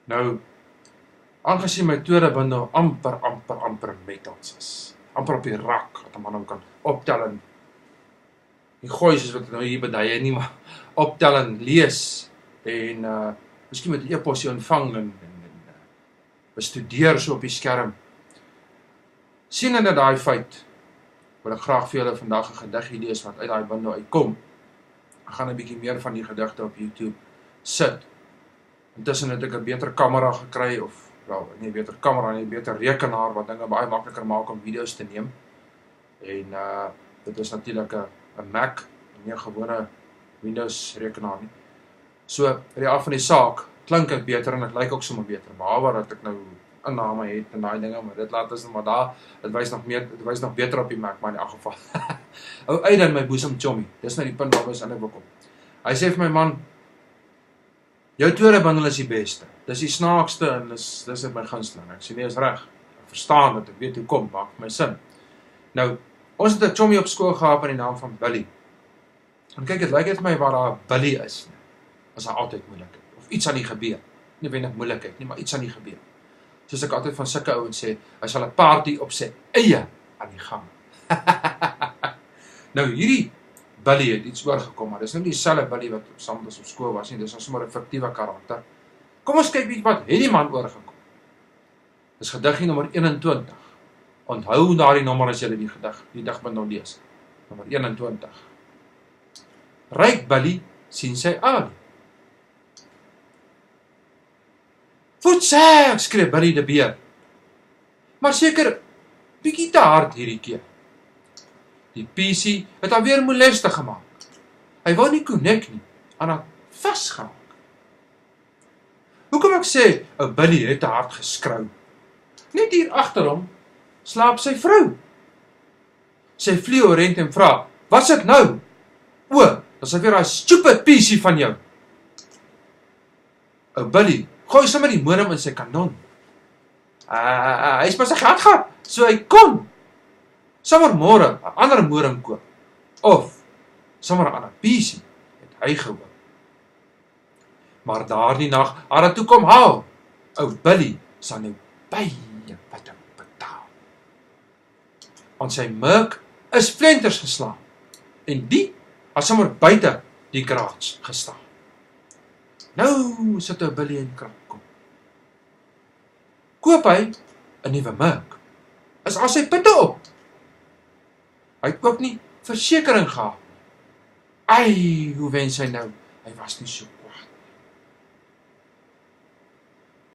Nou, aangesien my tweede bundel amper metals is, amper op die rak, wat 'n man hom kan optel en nie gooi soos wat ek nou hier beduie nie, maar optel en lees, en miskien met 'n e-posjie ontvang en bestudeer so op die skerm. Sienende daai feit, wil ek graag vir julle vandag 'n gediggie lees wat uit daai bundel uitkom. Ek gaan 'n bietjie meer van die gedigte op YouTube sit. Intussen het ek 'n beter kamera gekry, of wel, nie 'n beter kamera nie, 'n beter rekenaar wat dinge baie makliker maak om video's te neem. En dit is natuurlik 'n Mac, nie 'n gewone Windows rekenaar nie. So, by die af van die saak, klink ek beter en ek lyk ook sommer beter, behalwe dat ek nou inname het en daai dinge, maar dit laat ons maar daar, dit wys nog beter op die Mac, maar in elk geval. Ou Aiden, my boesem chommy, dis nou die punt waar ons in ek wil kom. Hy sê vir my, man, jou tweede bundel is die beste, dis die snaakste en dis my gunsteling. Ek sê nee, is reg, ek verstaan dit, ek weet hoe kom, maak my sin. Nou, ons het 'n chommy op skool gehad met die naam van Billy. En kyk, het lyk vir my waar daar 'n Billy is, as daar altyd moeilikheid, of iets aan die gebeur. Nie wenig moeilikheid nie, maar iets aan die gebeur. Soos ek altyd van sulke ouens sê, hy sal 'n party op sy eie aan die gang. Nou hierdie Billy het iets oorgekom, maar dis nou nie dieselfde Billy wat saam met ons op skool was nie, dis nou sommer 'n fiktiewe karakter. Kom ons kyk bietjie wat het die man oorgekom. Dis gediggie nommer 21. Onthou daardie nommer as jy die digbundel lees. Nommer 21. Ryk Billy sien sy Ali. Voetsek, skree Billy die beer. Maar seker bietjie te hard hierdie keer. Die PC het hom weer molestig gemaak. Hy wou nie connect nie, aan haar vasgeraak. Hoekom ek sê, ou Billy het te hard geskrou? Net hier agter hom slaap sy vrou. Sy fluorent en vra, "Wat's dit nou?" "O, dis weer daai stupid PC van jou." Ou Billy gooi sommer die modem in sy kanon. Hy is maar sy geld gehad, so hy kon sommer môre 'n ander modem koop. Of sommer 'n ander PC het hy gehoor. Maar daardie nag, haar het toe kom haal. Ou Billy sal nou baie bitter betaal. Want sy Merc is flenters geslaan. En die het sommer buite die garage gestaan. Nou sit ou Billy in krap kom. Koop hy 'n nuwe Merc. Is al sy putte op. Hy het ook nie versekering gehad. Ai, hoe wens hy nou, hy was nie so